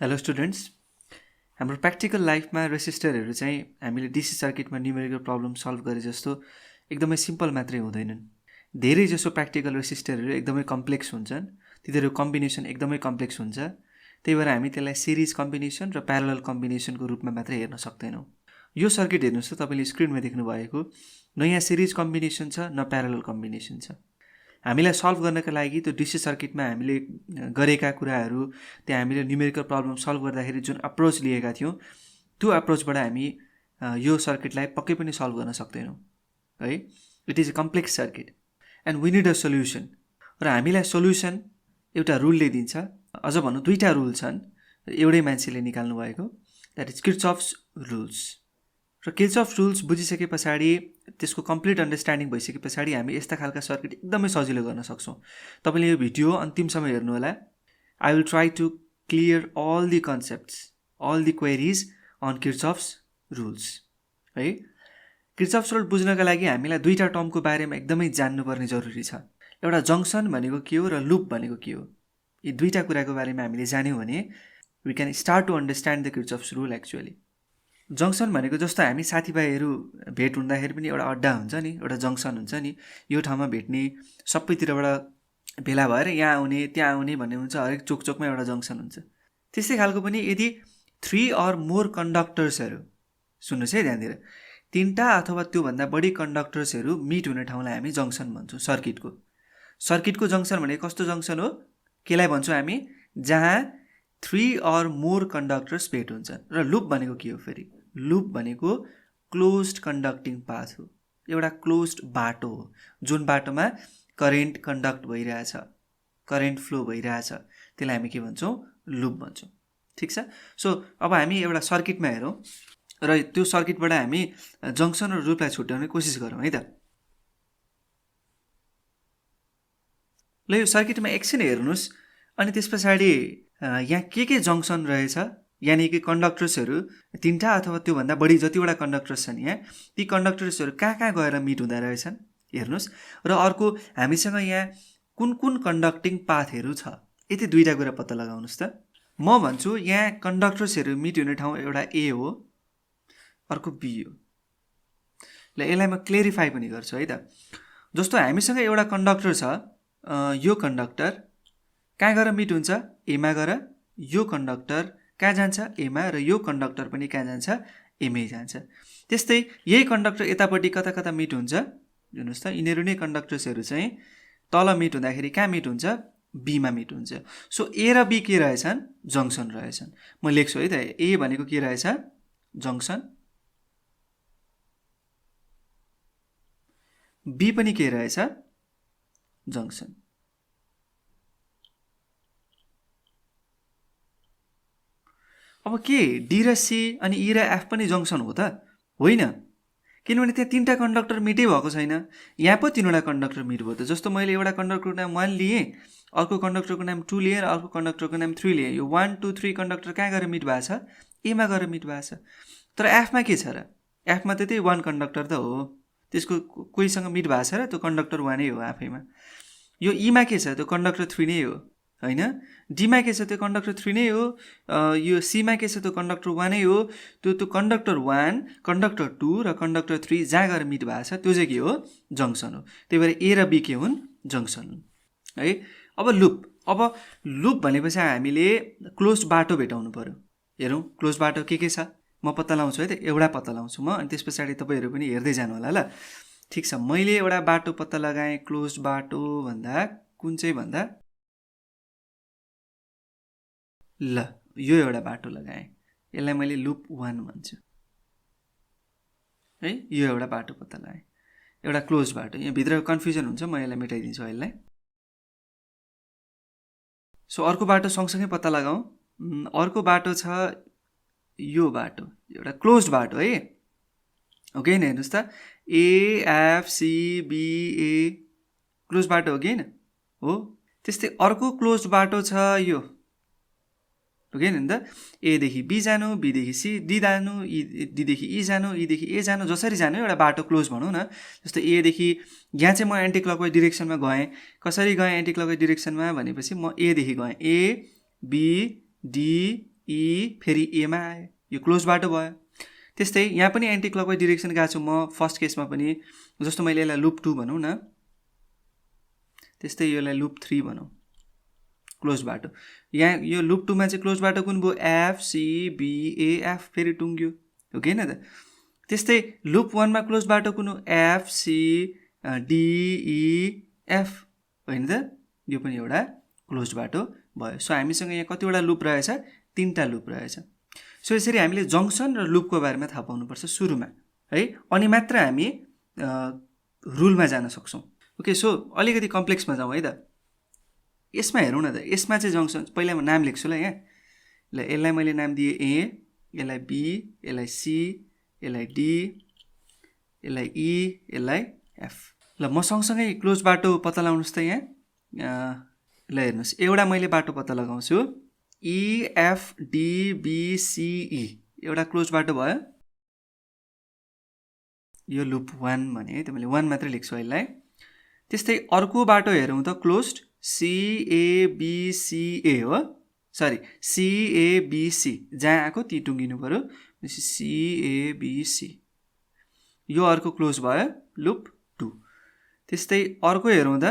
Hello students, हाम्रो practical लाइफमा रेसिस्टरहरू चाहिँ हामीले डिसी सर्किटमा न्युमेरिकल प्रब्लम सल्भ गरे जस्तो एकदमै सिम्पल मात्रै हुँदैनन्। धेरै जसो प्र्याक्टिकल रेसिस्टरहरू एकदमै कम्प्लेक्स हुन्छन्, तिनीहरू कम्बिनेसन एकदमै कम्प्लेक्स हुन्छ। त्यही भएर हामी त्यसलाई सिरिज कम्बिनेसन र प्यारलल कम्बिनेसनको रूपमा मात्रै हेर्न सक्दैनौँ। यो सर्किट हेर्नुहोस् त, तपाईँले स्क्रिनमा देख्नुभएको न यहाँ सिरिज कम्बिनेसन छ न प्यारलल कम्बिनेसन छ। हामीलाई सल्भ गर्नका लागि त्यो डिसी सर्किटमा हामीले गरेका कुराहरू, त्यहाँ हामीले न्युमेरिकल प्रब्लम सल्भ गर्दाखेरि जुन अप्रोच लिएका थियौँ, त्यो अप्रोचबाट हामी यो सर्किटलाई पक्कै पनि सल्भ गर्न सक्दैनौँ है। It is a complex circuit and we need a solution. र हामीलाई सोल्युसन एउटा रुलले दिन्छ, अझ भनौँ दुईवटा रुल छन् एउटै मान्छेले निकाल्नु भएको, द्याट इज किर्चअफ्स रुल्स। र किर्चअफ्स रुल्स बुझिसके पछाडि, त्यसको कम्प्लिट अन्डरस्ट्यान्डिङ भइसके पछाडि हामी यस्ता खालका सर्किट एकदमै सजिलो गर्न सक्छौँ। तपाईँले यो भिडियो अन्तिमसम्म हेर्नुहोला। I will try to clear all the concepts, all the queries on Kirchhoff's rules है। किर्चअफ्स रुल बुझ्नका लागि हामीलाई दुईवटा टर्मको बारेमा एकदमै जान्नुपर्ने जरुरी छ। एउटा जङ्सन भनेको के हो र लुप भनेको के हो। यी दुईवटा कुराको बारेमा हामीले जान्यौँ भने we can start to understand the Kirchhoff's rule actually. Junction भनेको जस्तो हामी साथीभाइहरू भेट हुँदाखेरि पनि एउटा अड्डा हुन्छ नि, एउटा जङ्सन हुन्छ नि, यो ठाउँमा भेट्ने, सबैतिरबाट भेला भएर यहाँ आउने त्यहाँ आउने भन्ने हुन्छ। हरेक चोकचोकमा एउटा जङ्सन हुन्छ। त्यस्तै खालको पनि यदि 3 or more कन्डक्टर्सहरू, सुन्नुहोस् है ध्यान दिएर, 3टा अथवा त्योभन्दा बढी कन्डक्टर्सहरू मिट हुने ठाउँलाई हामी जङ्सन भन्छौँ। सर्किटको जङ्सन भनेको कस्तो जङ्सन हो, केलाई भन्छौँ हामी, जहाँ 3 or more कन्डक्टर्स भेट हुन्छन्। र लुप भनेको के हो फेरि, लुप भनेको क्लोज्ड कन्डक्टिङ पाथ हो, एउटा क्लोज्ड बाटो हो, जुन बाटोमा करेन्ट कन्डक्ट भइरहेछ, करेन्ट फ्लो भइरहेछ, त्यसलाई हामी के भन्छौँ, लुप भन्छौँ। ठिक छ। सो अब हामी एउटा सर्किटमा हेरौँ र त्यो सर्किटबाट हामी जङ्सन र लुपलाई छुट्याउने कोसिस गरौँ है त। ल यो सर्किटमा एकछिन हेर्नुहोस्, अनि त्यस पछाडि यहाँ के जङ्सन रहेछ, यानि कि कन्डक्टर्सहरू 3टा अथवा त्योभन्दा बढी जतिवटा कन्डक्टर्स छन् यहाँ, ती कन्डक्टर्सहरू कहाँ गएर मिट हुँदा रहेछन् हेर्नुहोस्। र अर्को हामीसँग यहाँ कुन कुन कन्डक्टिङ पाथहरू छ, यति दुईवटा कुरा पत्ता लगाउनुहोस् त। म भन्छु यहाँ कन्डक्टर्सहरू मिट हुने ठाउँ एउटा ए हो, अर्को बी हो। ल यसलाई म क्लेरिफाई पनि गर्छु है त। जस्तो हामीसँग एउटा कन्डक्टर छ, यो कन्डक्टर कहाँ गएर मिट हुन्छ, एमा गएर, यो कन्डक्टर कहाँ जान्छ, एमा, र यो कन्डक्टर पनि कहाँ जान्छ, एमै जान्छ। त्यस्तै यही कन्डक्टर यतापट्टि कता कता मिट हुन्छ, हेर्नुहोस् त, यिनीहरू नै कन्डक्टर्सहरू चाहिँ तल मिट हुँदाखेरि कहाँ मिट हुन्छ, बीमा मिट हुन्छ। सो ए र बी के रहेछन्, जङ्सन रहेछन्। म लेख्छु है त, ए भनेको के रहेछ, जङ्सन, बी पनि के रहेछ, जङ्सन। अब के डी र सी अनि ई र एफ पनि जङ्सन हो त, होइन? किनभने त्यहाँ 3टा कन्डक्टर मिटै भएको छैन। यहाँ पो 3वटा कन्डक्टर मिट भयो त। जस्तो मैले एउटा कन्डक्टरको नाम 1 लिएँ, अर्को कन्डक्टरको नाम 2 लिएँ, र अर्को कन्डक्टरको नाम 3 लिएँ। यो 1, 2, 3 कन्डक्टर कहाँ गएर मिट भएको छ, एमा गएर मिट भएको छ। तर एफमा के छ र, एफमा त त्यही 1 कन्डक्टर त हो, त्यसको कोहीसँग मिट भएको छ र त्यो कन्डक्टर 1 हो आफैमा। यो ईमा के छ, त्यो कन्डक्टर 3 नै हो, होइन? डीमा के छ, त्यो कन्डक्टर 3 नै हो। यो सीमा के छ, त्यो कन्डक्टर 1 नै हो। त्यो कन्डक्टर 1, कन्डक्टर 2 र कन्डक्टर 3 जहाँ गएर मिट भएको छ, त्यो चाहिँ के हो, जङ्सन हो। त्यही भएर ए र बी के हुन्, जङ्सन हुन् है। अब लुप भनेपछि हामीले क्लोज बाटो भेटाउनु पर्यो। हेरौँ क्लोज बाटो के छ, म पत्ता लगाउँछु है त, एउटा पत्ता लगाउँछु म, अनि त्यस पछाडि तपाईँहरू पनि हेर्दै जानु होला ल। ठिक छ, मैले एउटा बाटो पत्ता लगाएँ, क्लोज बाटो भन्दा कुन चाहिँ भन्दा, ल यो एउटा बाटो लगाएँ, यसलाई मैले लुप 1 भन्छु है। यो एउटा बाटो पत्ता लगाएँ, एउटा क्लोज बाटो। यहाँ भित्र कन्फ्युजन हुन्छ, म यसलाई मेटाइदिन्छु यसलाई। सो अर्को बाटो सँगसँगै पत्ता लगाऊँ। अर्को बाटो छ यो बाटो, एउटा क्लोज बाटो है, ओके होइन? हेर्नुहोस् त, AFCBA क्लोज बाटो हो कि होइन, हो। त्यस्तै अर्को क्लोज बाटो छ यो, ओके नि त, एदेखि बी जानु, बीदेखि सी डी जानु, डीदेखि ई जानु, ईदेखि ए जानु, जसरी जानु एउटा बाटो क्लोज भनौँ न। जस्तो एदेखि यहाँ चाहिँ म एन्टी क्लकवाइज डिरेक्सनमा गएँ, कसरी गएँ एन्टी क्लकवाइज डिरेक्सनमा भनेपछि म एदेखि गएँ, ए बी डी ई फेरि एमा आयो, यो क्लोज बाटो भयो। त्यस्तै यहाँ पनि एन्टी क्लकवाइज डिरेक्सन गएको छु म फर्स्ट केसमा पनि, जस्तो मैले यसलाई लुप 2 भनौँ न, त्यस्तै यसलाई लुप 3 भनौँ, क्लोज बाटो। यहाँ यो लुप 2 मा चाहिँ क्लोज बाटो कुन भयो, F C B A F, फेरि टुङ्ग्यो, हो कि होइन त। त्यस्तै लुप 1 मा क्लोज बाटो कुन हो, F C D E F, होइन त, यो पनि एउटा क्लोज बाटो भयो। सो हामीसँग यहाँ कतिवटा लुप रहेछ, 3टा लुप रहेछ। सो यसरी हामीले जङ्सन र लुपको बारेमा थाहा पाउनुपर्छ सुरुमा है, अनि मात्र हामी रुलमा जान सक्छौँ। ओके, सो अलिकति कम्प्लेक्समा जाउँ है त। यसमा हेरौँ न त, यसमा चाहिँ जङ्सन पहिला म नाम लेख्छु ल यहाँ, ल यसलाई मैले नाम दिएँ ए, यसलाई बी, यसलाई सी, यसलाई डी, यसलाई ई, यसलाई एफ। ल म सँगसँगै क्लोज बाटो पत्ता लगाउनुहोस् त यहाँ। ल हेर्नुहोस्, एउटा मैले बाटो पत्ता लगाउँछु, EFDBCE, एउटा क्लोज बाटो भयो। यो लुप 1 भने है त, मैले 1 मात्रै लेख्छु यसलाई। त्यस्तै अर्को बाटो हेरौँ त, क्लोज्ड CABCA हो, सरी CABC, जहाँ आएको ती टुङ्गिनु पऱ्यो, CABC, यो अर्को क्लोज भयो लुप 2। त्यस्तै अर्को हेरौँ त,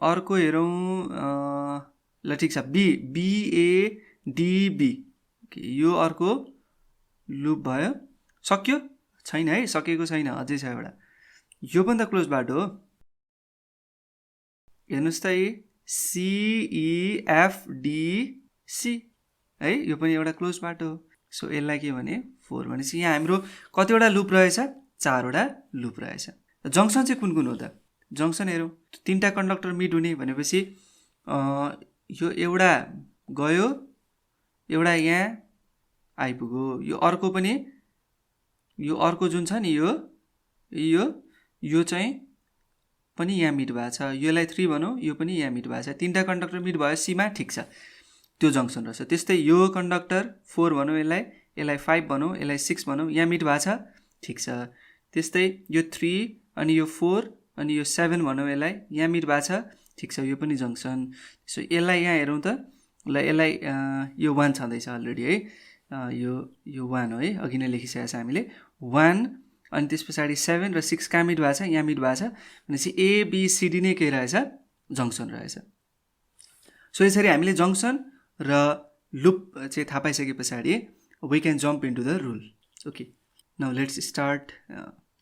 अर्को हेरौँ, ल ठिक छ, BADB, यो अर्को लुप भयो। सक्यो छैन है, सकेको छैन, अझै छ एउटा, यो पनि त क्लोज बाटो हो। हेर्नुहोस् त, CEFDC है, यो पनि एउटा क्लोज बाटो हो। सो यसलाई के भने 4 भनेपछि यहाँ हाम्रो कतिवटा लुप रहेछ, 4वटा लुप रहेछ। जङ्सन चाहिँ कुन कुन हो त, जङ्सन हेरौँ, 3टा कन्डक्टर मिट हुने भनेपछि यो एउटा गयो, एउटा यहाँ आइपुग्यो, यो अर्को पनि, यो अर्को जुन छ नि, यो चाहिँ पनि यहाँ मिट भएको छ, यसलाई 3 भनौँ, यो पनि यहाँ मिट भएको छ, 3टा कन्डक्टर मिट भयो सीमा, ठिक छ, त्यो जङ्सन रहेछ। त्यस्तै यो कन्डक्टर 4 भनौँ यसलाई, यसलाई 5 भनौँ, यसलाई 6 भनौँ, यहाँ मिट भएको छ, ठिक छ। त्यस्तै यो 3 अनि यो 4 अनि यो 7 भनौँ यसलाई, यहाँ मिट भएको छ, ठिक छ, यो पनि जङ्सन। सो यसलाई यहाँ हेरौँ त, ल यसलाई यो 1 छँदैछ अलरेडी है, यो 1 हो है, अघि नै लेखिसकेको छ हामीले 1, अनि त्यस पछाडि 7 र 6 कहाँ मिट भएको छ, यहाँ मिट भएको छ, भनेपछि ABCD नै के रहेछ, जङ्सन रहेछ। सो यसरी हामीले जङ्सन र लुप चाहिँ थाहा पाइसके पछाडि we can jump into the rule. Okay, now let's start.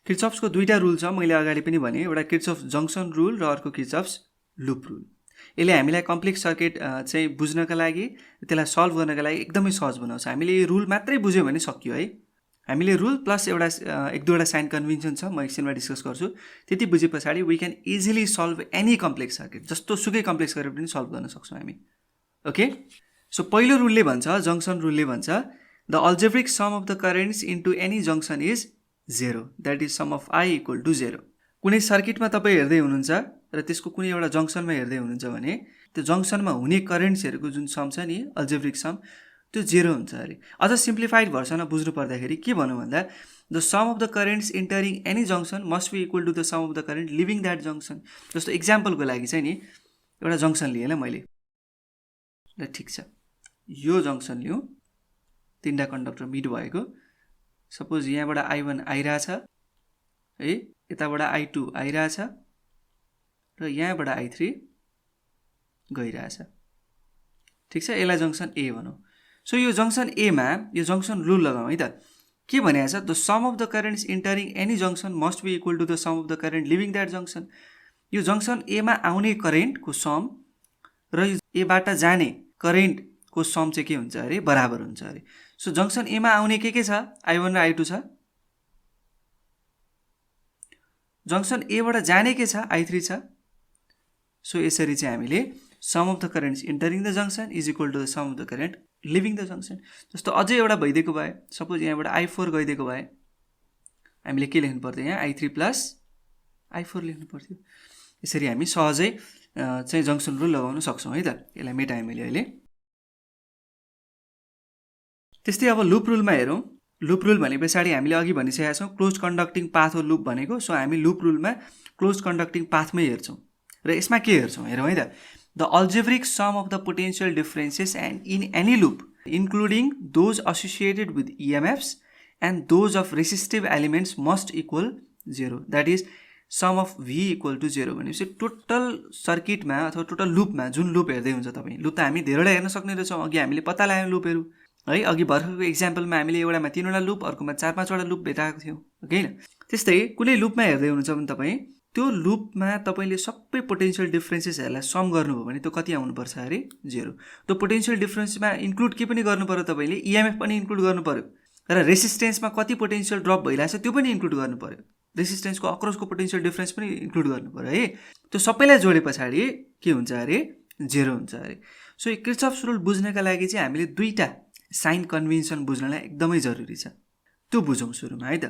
किर्चफ्सको 2टा रुल छ, मैले अगाडि पनि भने, एउटा किर्चफ्स जङ्सन रुल र अर्को किर्चफ्स लुप रुल। यसले हामीलाई कम्प्लेक्स सर्किट चाहिँ बुझ्नका लागि, त्यसलाई सल्भ गर्नका लागि एकदमै सहज बनाउँछ। हामीले यो रुल मात्रै बुझ्यो भने सक्यो है। हामीले रुल प्लस एउटा 1-2वटा साइन कन्भेन्सन छ, म एकछिनमा डिस्कस गर्छु, त्यति बुझे पछाडि we can easily solve any complex circuit, जस्तो सुकै कम्प्लेक्स गरेर पनि सल्भ गर्न सक्छौँ हामी। ओके, सो पहिलो रुलले भन्छ, जङ्सन रुलले भन्छ, the algebraic sum of the currents into any junction is 0, that is sum of I equal to 0। कुनै सर्किटमा तपाईँ हेर्दै हुनुहुन्छ र त्यसको कुनै एउटा जङ्सनमा हेर्दै हुनुहुन्छ भने त्यो जङ्सनमा हुने करेन्ट्सहरूको जुन सम छ नि, अल्जेब्रिक सम, त्यो 0 हुन्छ अरे। अझ सिम्प्लिफाइड भर्सनमा बुझ्नु पर्दाखेरि के भनौँ भन्दा, the sum of the currents entering any junction must be equal to the sum of the current leaving that junction. जस्तो इक्जाम्पलको लागि चाहिँ नि, एउटा जङ्सन लिएँ ल मैले, ल ठिक छ, यो जङ्सन लिउँ, 3टा कन्डक्टर मिट भएको, सपोज यहाँबाट I1 आइरहेछ है, यताबाट I2 आइरहेछ र यहाँबाट I3 गइरहेछ, ठिक छ, यसलाई जङ्सन A भनौँ। सो यो जङ्सन एमा यो जङ्सन रुल लगाउँ है त, के भनेको छ, the sum of the currents entering any junction must be equal to the sum of the current leaving that junction. यो जङ्सन एमा आउने करेन्टको सम र यो एबाट जाने करेन्टको सम चाहिँ के हुन्छ अरे, बराबर हुन्छ अरे। सो जङ्सन एमा आउने के छ, I1 र I2 छ, जङ्सन एबाट जाने के छ, I3 छ। सो यसरी चाहिँ हामीले sum of the currents entering the junction is equal to the sum of the current leaving the junction. जस्तो अझै एउटा भइदिएको भए, सपोज यहाँबाट I4 गइदिएको भए, हामीले के लेख्नु पर्थ्यो, यहाँ I3 प्लस I4 लेख्नु पर्थ्यो। यसरी हामी सहजै चाहिँ जङ्सन रुल लगाउन सक्छौँ है त। यसलाई मेटाएँ मैले अहिले। त्यस्तै अब लुप रुलमा हेरौँ। लुप रुल भने पछाडि हामीले अघि भनिसकेका छौँ क्लोज कन्डक्टिङ पाथ हो लुप भनेको। सो हामी लुप रुलमा क्लोज कन्डक्टिङ पाथमै हेर्छौँ र यसमा के हेर्छौँ हेरौँ है त। The algebraic sum of the potential differences and in any loop including those associated with EMFs and those of resistive elements must equal 0. That is sum of v equal to 0 भनेपछि टोटल सर्किटमा अथवा total लुपमा जुन loop हेर्दै हुन्छ तपाईँ, loop त हामी धेरैवटा हेर्न सक्ने रहेछौँ. अघि हामीले पत्ता लगायौँ लुपहरू है. अघि भर्खरको इक्जाम्पलमा हामीले एउटामा 3वटा लुप, अर्कोमा 4-5वटा लुप भेटाएको थियौँ होइन. त्यस्तै कुनै लुपमा हेर्दै हुनुहुन्छ भने तपाईँ त्यो लुपमा तपाईँले सबै पोटेन्सियल डिफ्रेन्सेसहरूलाई सम गर्नुभयो भने त्यो कति आउनुपर्छ अरे 0. त्यो पोटेन्सियल डिफ्रेन्समा इन्क्लुड के पनि गर्नु पर्यो, तपाईँले इएमएफ पनि इन्क्लुड गर्नु पर्यो र रेसिस्टेन्समा कति पोटेन्सियल ड्रप भइरहेछ त्यो पनि इन्क्लुड गर्नु पर्यो, रेसिस्टेन्सको अक्रसको पोटेन्सियल डिफ्रेन्स पनि इन्क्लुड गर्नु पर्यो है. त्यो सबैलाई जोडे पछाडि के हुन्छ अरे 0 हुन्छ अरे. सो किर्चफ्स रुल बुझ्नका लागि चाहिँ हामीले 2टा साइन कन्भेन्सन बुझ्नलाई एकदमै जरुरी छ. त्यो बुझौँ सुरुमा है त.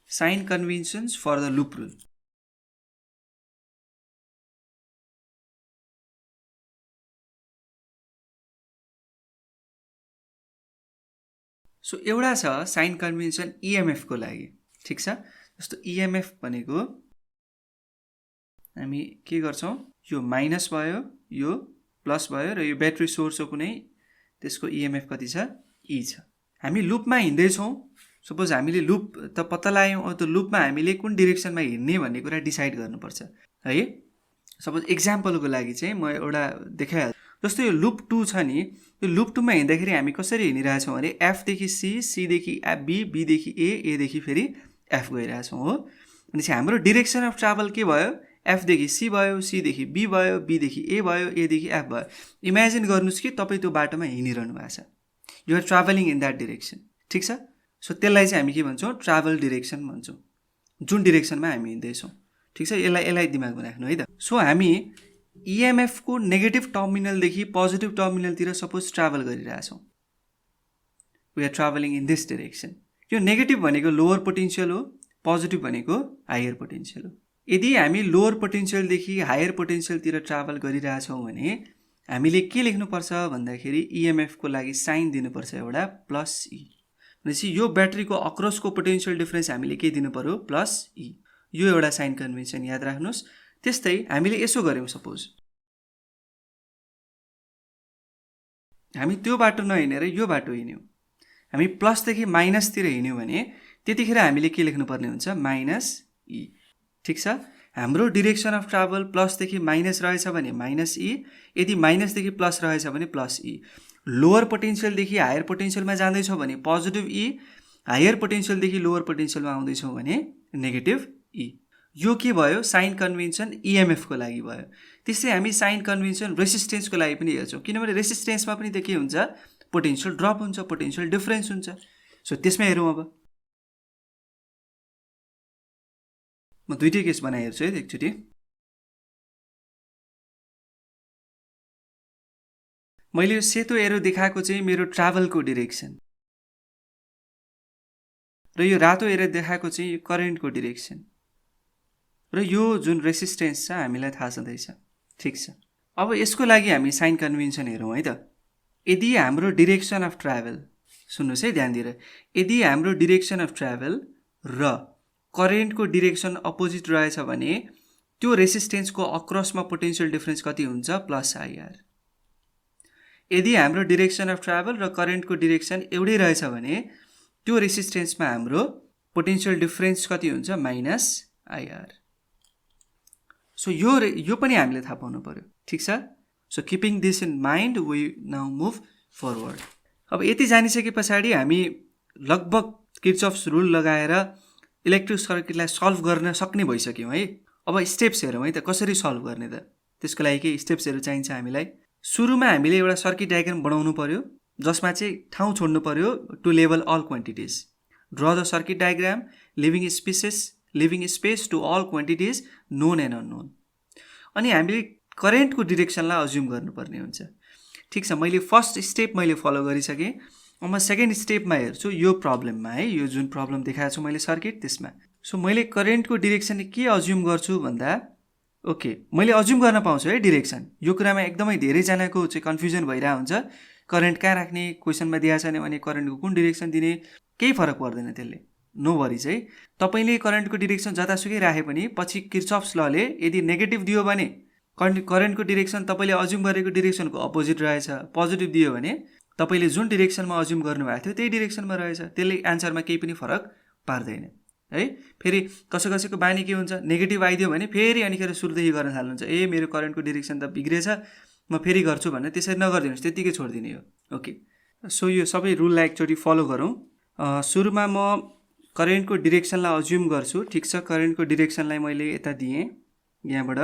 Sign conventions for the loop rule. So एउटा छ साइन कन्भेन्सन इएमएफको लागि, ठिक छ. जस्तो इएमएफ भनेको हामी के गर्छौँ, यो माइनस भयो, यो प्लस भयो र यो ब्याट्री सोर्स हो कुनै, त्यसको इएमएफ कति छ, ई छ. हामी लुपमा हिँड्दैछौँ, सपोज हामीले लुप त पत्ता लगायौँ, त्यो लुपमा हामीले कुन डिरेक्सनमा हिँड्ने भन्ने कुरा डिसाइड गर्नुपर्छ है. सपोज इक्जाम्पलको लागि चाहिँ म एउटा देखाइहाल्छु. जस्तो यो लुप 2 छ नि, यो लुप 2मा हिँड्दाखेरि हामी कसरी हिँडिरहेछौँ भने एफदेखि सी, सीदेखि बी, बीदेखि ए, एदेखि फेरि एफ गइरहेछौँ हो. भनेपछि हाम्रो डिरेक्सन अफ ट्राभल के भयो, एफदेखि सी भयो, सीदेखि बी भयो, बीदेखि ए भयो, एदेखि एफ भयो. इमेजिन गर्नुहोस् कि तपाईँ त्यो बाटोमा हिँडिरहनु भएको छ, you are travelling in that direction, ठिक छ. सो त्यसलाई चाहिँ हामी के भन्छौँ, ट्राभल डिरेक्सन भन्छौँ, जुन डिरेक्सनमा हामी हिँड्दैछौँ, ठिक छ. यसलाई दिमागमा राख्नु है त. सो हामी इएमएफको नेगेटिभ टर्मिनलदेखि पोजिटिभ टर्मिनलतिर सपोज ट्राभल गरिरहेछौँ, we are travelling in this direction. यो नेगेटिभ भनेको लोवर पोटेन्सियल हो, पोजिटिभ भनेको हायर पोटेन्सियल हो. यदि हामी लोवर पोटेन्सियलदेखि हायर पोटेन्सियलतिर ट्राभल गरिरहेछौँ भने हामीले के लेख्नुपर्छ भन्दाखेरि इएमएफको लागि साइन दिनुपर्छ एउटा प्लस ई. भनेपछि यो ब्याट्रीको अक्रसको पोटेन्सियल डिफरेन्स हामीले के दिनु पर्यो, प्लस ई. यो एउटा साइन कन्भेन्सन याद राख्नुहोस्. त्यस्तै हामीले यसो गऱ्यौँ, सपोज हामी त्यो बाटो नहिँडेर यो बाटो हिँड्यौँ, हामी प्लसदेखि माइनसतिर हिँड्यौँ भने त्यतिखेर हामीले के लेख्नुपर्ने हुन्छ, माइनस ई, ठिक छ. हाम्रो डिरेक्सन अफ ट्राभल प्लसदेखि माइनस रहेछ भने माइनस ई, यदि माइनसदेखि प्लस रहेछ भने प्लस ई. लोवर पोटेन्सियलदेखि हायर पोटेन्सियलमा जाँदैछौँ भने पोजिटिभ ई, हायर पोटेन्सियलदेखि लोवर पोटेन्सियलमा आउँदैछौँ भने नेगेटिभ ई. यो के भयो, साइन कन्भेन्सन इएमएफको लागि भयो. त्यस्तै हामी साइन कन्भेन्सन रेसिस्टेन्सको लागि पनि हेर्छौँ, किनभने रेसिस्टेन्समा पनि त के हुन्छ, पोटेन्सियल ड्रप हुन्छ, पोटेन्सियल डिफरेन्स हुन्छ. सो त्यसमा हेरौँ. अब म 2टै केस बनाइहेर्छु है एकचोटि. मैले यो सेतो एरो देखाएको चाहिँ मेरो ट्राभलको डिरेक्सन र यो रातो एरो देखाएको चाहिँ यो करेन्टको डिरेक्सन र यो जुन रेसिस्टेन्स छ हामीलाई थाहा छँदैछ, ठिक छ. अब यसको लागि हामी साइन कन्भेन्सन हेरौँ है त. यदि हाम्रो डिरेक्सन अफ ट्राभल, सुन्नुहोस् है ध्यान दिएर, यदि हाम्रो डिरेक्सन अफ ट्राभल र करेन्टको डिरेक्सन अपोजिट रहेछ भने त्यो रेसिस्टेन्सको अक्रसमा पोटेन्सियल डिफरेन्स कति हुन्छ, प्लस आइआर. यदि हाम्रो डिरेक्सन अफ ट्राभल र करेन्टको डिरेक्सन एउटै रहेछ भने त्यो रेसिस्टेन्समा हाम्रो पोटेन्सियल डिफरेन्स कति हुन्छ, माइनस आइआर. सो यो पनि हामीले थाहा पाउनु पर्यो, ठिक छ. So keeping this in mind we now move forward. अब यति जानिसके पछाडि हामी लगभग किर्चफ्स रुल लगाएर इलेक्ट्रिक सर्किटलाई सल्भ गर्न सक्ने भइसक्यौँ है. अब स्टेप्स हेरौँ है त, कसरी सल्भ गर्ने त. त्यसको लागि केही स्टेप्सहरू चाहिन्छ हामीलाई. सुरुमा हामीले एउटा सर्किट डायग्राम बनाउनु पर्यो जसमा चाहिँ ठाउँ छोड्नु पर्यो to label all quantities. Draw the circuit diagram leaving space to all quantities known and unknown. अनि हामीले करेन्टको डिरेक्सनलाई अज्युम गर्नुपर्ने हुन्छ, ठिक छ. मैले फर्स्ट स्टेप मैले फलो गरिसकेँ. अब म सेकेन्ड स्टेपमा हेर्छु यो प्रब्लममा है, यो जुन प्रब्लम देखाएको छु मैले सर्किट त्यसमा. सो मैले करेन्टको डिरेक्सन के अज्युम गर्छु भन्दा, ओके मैले अज्युम गर्न पाउँछु है डिरेक्सन. यो कुरामा एकदमै धेरैजनाको चाहिँ कन्फ्युजन भइरहेको हुन्छ, करेन्ट कहाँ राख्ने, क्वेसनमा दिएको छैन भने करेन्टको कुन डिरेक्सन दिने, केही फरक पर्दैन त्यसले, नो वरिज है. तपाईँले करेन्टको डिरेक्सन जतासुकै राखे पनि पछि किर्चफ्स लले यदि नेगेटिभ दियो भने करेन्टको डिरेक्सन तपाईँले अज्युम गरेको डिरेक्सनको अपोजिट रहेछ, पोजिटिभ दियो भने तपाईँले जुन डिरेक्सनमा अज्युम गर्नुभएको थियो त्यही डिरेक्सनमा रहेछ, त्यसले एन्सरमा केही पनि फरक पार्दैन है। फेरि कसैको बानी के हुन्छ, नेगेटिभ आइदियो भने फेरि अनिखेर सुरुदेखि गर्न थाल्नुहुन्छ, ए मेरो करेन्टको डिरेक्सन त बिग्रेछ म फेरि गर्छु भनेर त्यसरी नगरिदिनुहोस्, त्यत्तिकै छोडिदिने हो। ओके, सो यो सबै रुललाई एकचोटि फलो गरौँ। सुरुमा म करेन्टको डिरेक्सनलाई अज्युम गर्छु, ठिक छ। करेन्टको डिरेक्सनलाई मैले यता दिएँ यहाँबाट,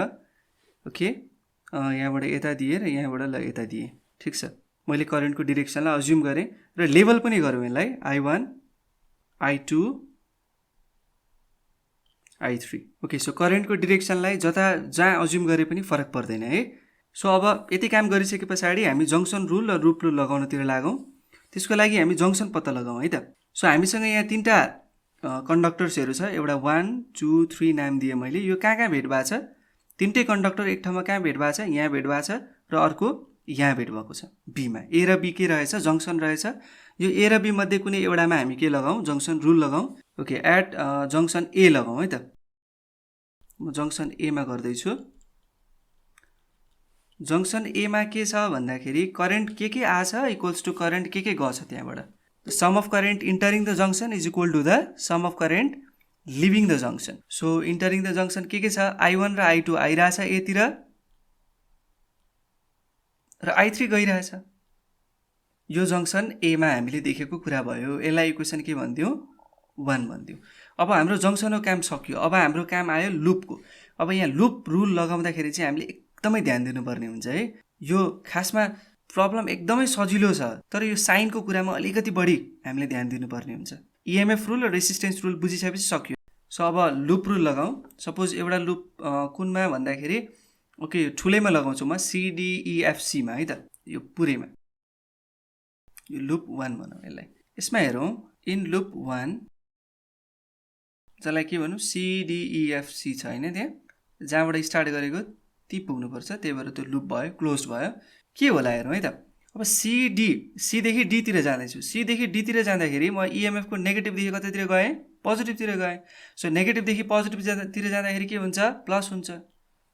ओके, यहाँबाट यता दिएँ र यहाँबाट ल यता दिएँ, ठिक छ। मैले करेन्टको डिरेक्सनलाई अज्युम गरेँ र लेभल पनि गरौँ यसलाई, I1 I2 I3। Okay, so करेन्टको डिरेक्सनलाई जहाँ अज्युम गरे पनि फरक पर्दैन है। सो अब यति काम गरिसके पछाडि हामी जङ्सन रुल र लुप रुल लगाउनतिर लागौँ। त्यसको लागि हामी जङ्सन पत्ता लगाउँ है त। सो हामीसँग यहाँ तीनटा कन्डक्टर्सहरू छ, एउटा 1 2 3 नाम दिएँ मैले। यो कहाँ भेट भएको छ, तीनटै कन्डक्टर एक ठाउँमा कहाँ भेट भएको छ, यहाँ भेट भएको छ र अर्को यहाँ भेट भएको छ, बीमा। ए र बी के रहेछ, जङ्सन रहेछ। यो ए र बी मध्ये कुनै एउटामा हामी के लगाउँ, जङ्सन रुल लगाउँ। ओके, एट जङ्सन ए लगाउँ है त। म जङ्सन एमा गर्दैछु। जङ्सन एमा के छ भन्दाखेरि करेन्ट के आछ इक्वल्स टु करेन्ट के गछ त्यहाँबाट। Sum of current entering the junction is equal to the sum of current leaving the junction. So entering the junction के छ, I1 र I2 आइरहेछ एतिर र I3 गइरहेछ। यो जङ्सन एमा हामीले देखेको कुरा भयो। यसलाई इक्वेसन के भनिदिउँ, 1 भनिदिउँ। अब हाम्रो जङ्सनको काम सक्यो, अब हाम्रो काम आयो लुपको। अब यहाँ लुप रुल लगाउँदाखेरि चाहिँ हामीले एकदमै ध्यान दिनुपर्ने हुन्छ है। यो खासमा प्रब्लम एकदमै सजिलो छ, तर यो साइनको कुरामा अलिकति बढी हामीले ध्यान दिनुपर्ने हुन्छ। इएमएफ रुल र रेसिस्टेन्स रुल बुझिसकेपछि सक्यो। सो अब लुप रुल लगाउँ। सपोज एउटा लुप कुनमा भन्दाखेरि, ओके, ठुलैमा लगाउँछु म, CDEFCमा है त, यो पुरैमा, यो लुप 1 भनौँ यसलाई। यसमा हेरौँ, इन लुप 1 जसलाई के भनौँ, CDEFC छ होइन, त्यहाँ जहाँबाट स्टार्ट गरेको ती पुग्नुपर्छ, त्यही भएर त्यो लुप भयो, क्लोज भयो। के होला हेरौँ है त। अब सीदेखि डीतिर जाँदैछु। सीदेखि डीतिर जाँदाखेरि म इएमएफको नेगेटिभदेखि कतातिर गएँ, पोजिटिभतिर गएँ। सो नेगेटिभदेखि पोजिटिभतिर जाँदाखेरि के हुन्छ, प्लस हुन्छ।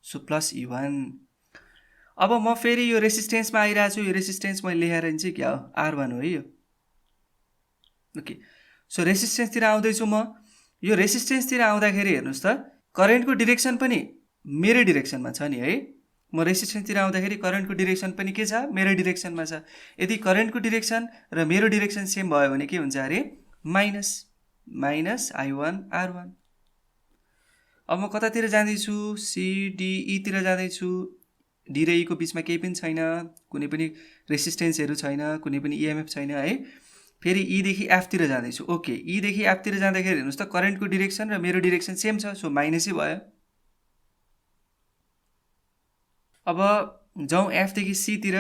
So plus E1। अब म फेरि यो रेसिस्टेन्समा आइरहेको छु। यो रेसिस्टेन्स मैले लेखेर चाहिँ क्या हो, R1 हो है यो। ओके, सो रेसिस्टेन्सतिर आउँदैछु म। यो रेसिस्टेन्सतिर आउँदाखेरि हेर्नुहोस् त, करेन्टको डिरेक्सन पनि मेरो डिरेक्सनमा छ नि है। म रेसिस्टेन्सतिर आउँदाखेरि करेन्टको डिरेक्सन पनि के छ, मेरो डिरेक्सनमा छ। यदि करेन्टको डिरेक्सन र मेरो डिरेक्सन सेम भयो भने के हुन्छ अरे, माइनस I1 R1। अब म कतातिर जाँदैछु, CDEतिर जाँदैछु। डी र ईको बिचमा केही पनि छैन, कुनै पनि रेसिस्टेन्सहरू छैन, कुनै पनि इएमएफ छैन है। फेरि ईदेखि एफतिर जाँदैछु। ओके, ईदेखि एफतिर जाँदाखेरि हेर्नुहोस् त, करेन्टको डिरेक्सन र मेरो डिरेक्सन सेम छ, सो माइनसै भयो। अब जाउँ एफदेखि सीतिर।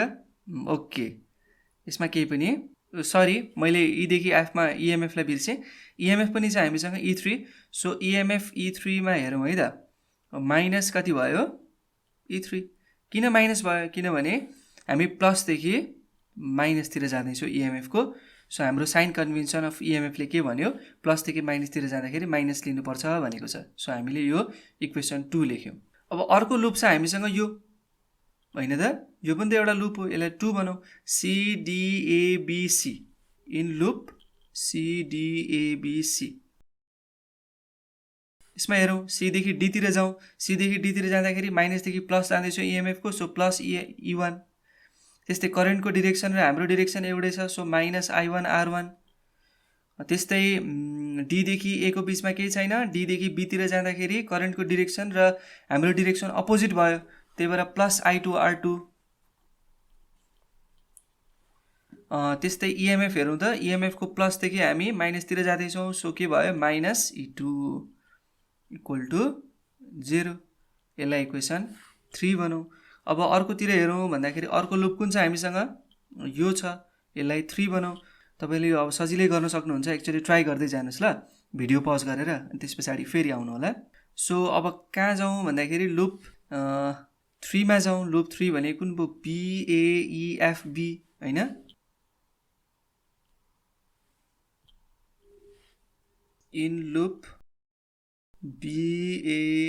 ओके, यसमा केही पनि, सरी मैले ईदेखि एफमा इएमएफलाई बिर्सेँ। इएमएफ पनि छ हामीसँग E3। सो इएमएफ E3मा हेरौँ है त, माइनस कति भयो, E3। किन माइनस भयो, किनभने हामी प्लसदेखि माइनसतिर जाँदैछौँ इएमएफको। सो हाम्रो साइन कन्भेन्सन अफ इएमएफले के भन्यो, प्लसदेखि माइनसतिर जाँदाखेरि माइनस लिनुपर्छ भनेको छ। सो हामीले यो इक्वेसन 2 लेख्यौँ। अब अर्को लुप छ हामीसँग यो होइन त, यो पनि त एउटा लुप हो, यसलाई 2 भनौँ। CDABC, in loop CDABC। यसमा हेरौँ, सीदेखि डीतिर जाउँ। सीदेखि डीतिर जाँदाखेरि माइनसदेखि प्लस जाँदैछौँ इएमएफको, सो प्लस E1। त्यस्तै करेन्टको डिरेक्सन र हाम्रो डिरेक्सन एउटै छ, सो माइनस I1 R1। त्यस्तै डीदेखि एको बिचमा केही छैन। डीदेखि बीतिर जाँदाखेरि करेन्टको डिरेक्सन र हाम्रो डिरेक्सन अपोजिट भयो, त्यही भएर प्लस I2 R2। त्यस्तै इएमएफ हेरौँ त, इएमएफको प्लसदेखि हामी माइनसतिर जाँदैछौँ, सो के भयो, माइनस E2 इक्वल टु 0। यसलाई इक्वेसन 3 भनौँ। अब अर्कोतिर हेरौँ भन्दाखेरि अर्को लुप कुन छ हामीसँग, यो छ, यसलाई 3 भनौँ। तपाईँले यो अब सजिलै गर्न सक्नुहुन्छ, एकचोटि ट्राई गर्दै जानुहोस् ल, भिडियो पज गरेर, अनि त्यस पछाडि फेरि आउनु होला। सो अब कहाँ जाउँ भन्दाखेरि लुप 3मा जाउँ। लुप 3 भने कुन भयो, BAEFB होइन। In loop BAEFB।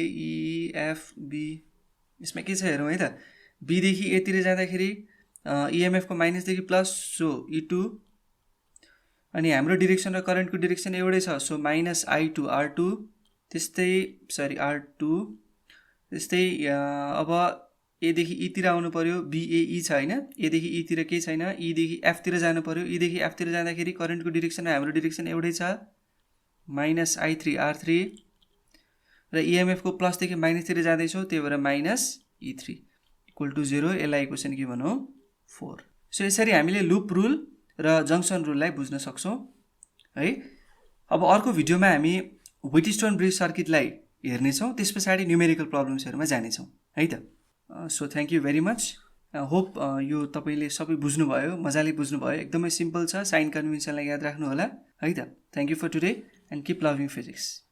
यसमा के छ हेरौँ है त, बीदेखि एतिर जाँदाखेरि इएमएफको माइनसदेखि प्लस, सो E2, अनि हाम्रो डिरेक्सन र करेन्टको डिरेक्सन एउटै छ, so minus I to R2, त्यस्तै R2, त्यस्तै अब एदेखि ईतिर आउनु पर्यो, BAE छ होइन, एदेखि ईतिर केही छैन, ईदेखि एफतिर जानु पर्यो, ईदेखि एफतिर जाँदाखेरि करेन्टको डिरेक्सन र हाम्रो डिरेक्सन एउटै छ, माइनस I3 R3, र इएमएफको प्लसदेखि माइनसतिर जाँदैछौँ, त्यही भएर माइनस E3 इक्वल टु 0, यसलाई इक्वेसन के भनौँ 4। सो यसरी हामीले लुप रुल र जङ्सन रुललाई बुझ्न सक्छौँ है। अब अर्को भिडियोमा हामी व्हिटस्टोन ब्रिज सर्किटलाई हेर्नेछौँ, त्यस पछाडि न्युमेरिकल प्रब्लम्सहरूमा जानेछौँ है त। So thank you very much, hope यो तपाईँले सबै बुझ्नुभयो, मजाले बुझ्नुभयो, एकदमै सिम्पल छ, साइन कन्भेन्सनलाई याद राख्नु होला है त। Thank you for today and keep loving physics.